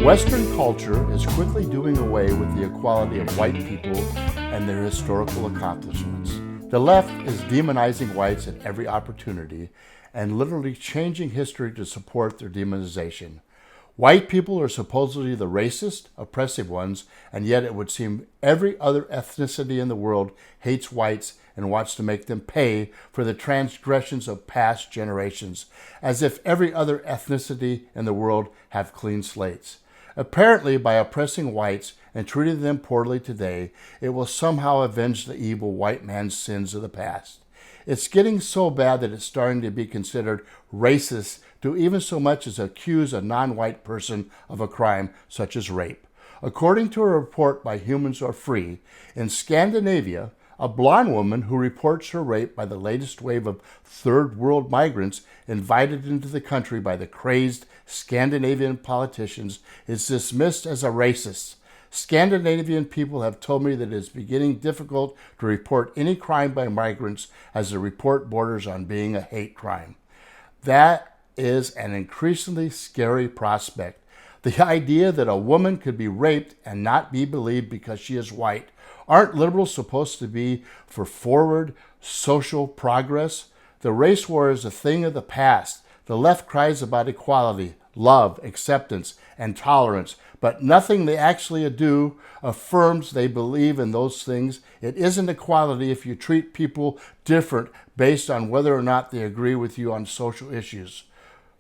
Western culture is quickly doing away with the equality of white people and their historical accomplishments. The left is demonizing whites at every opportunity and literally changing history to support their demonization. White people are supposedly the racist, oppressive ones, and yet it would seem every other ethnicity in the world hates whites and wants to make them pay for the transgressions of past generations, as if every other ethnicity in the world have clean slates. Apparently, by oppressing whites and treating them poorly today, it will somehow avenge the evil white man's sins of the past. It's getting so bad that it's starting to be considered racist to even so much as accuse a non-white person of a crime such as rape. According to a report by Humans Are Free, in Scandinavia, a blonde woman who reports her rape by the latest wave of third world migrants invited into the country by the crazed Scandinavian politicians is dismissed as a racist. Scandinavian people have told me that it is beginning difficult to report any crime by migrants as the report borders on being a hate crime. That is an increasingly scary prospect. The idea that a woman could be raped and not be believed because she is white. Aren't liberals supposed to be for forward social progress? The race war is a thing of the past. The left cries about equality, love, acceptance, and tolerance, but nothing they actually do affirms they believe in those things. It isn't equality if you treat people different based on whether or not they agree with you on social issues.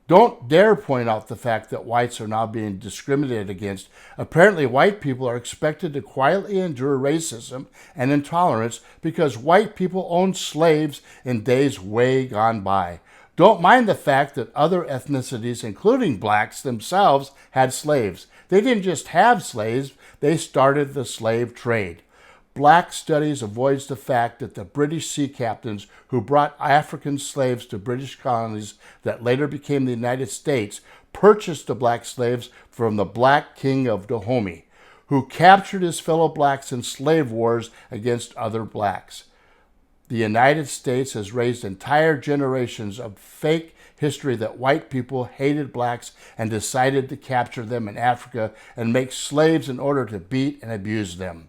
Don't dare point out the fact that whites are now being discriminated against. Apparently, white people are expected to quietly endure racism and intolerance because white people owned slaves in days way gone by. Don't mind the fact that other ethnicities, including blacks themselves, had slaves. They didn't just have slaves, they started the slave trade. Black Studies avoids the fact that the British sea captains who brought African slaves to British colonies that later became the United States purchased the black slaves from the Black King of Dahomey, who captured his fellow blacks in slave wars against other blacks. The United States has raised entire generations of fake history that white people hated blacks and decided to capture them in Africa and make slaves in order to beat and abuse them.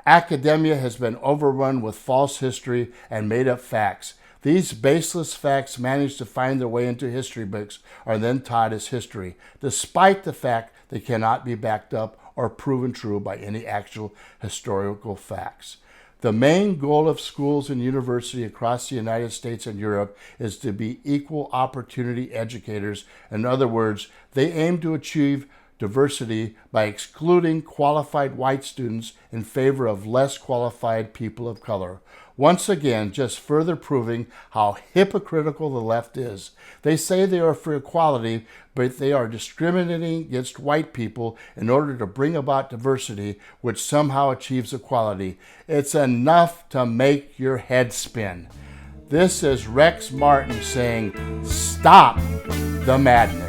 Academia has been overrun with false history and made-up facts. These baseless facts manage to find their way into history books are then taught as history, despite the fact they cannot be backed up or proven true by any actual historical facts. The main goal of schools and universities across the United States and Europe is to be equal opportunity educators. In other words, they aim to achieve diversity by excluding qualified white students in favor of less qualified people of color. Once again, just further proving how hypocritical the left is. They say they are for equality, but they are discriminating against white people in order to bring about diversity, which somehow achieves equality. It's enough to make your head spin. This is Rex Martin saying, stop the madness.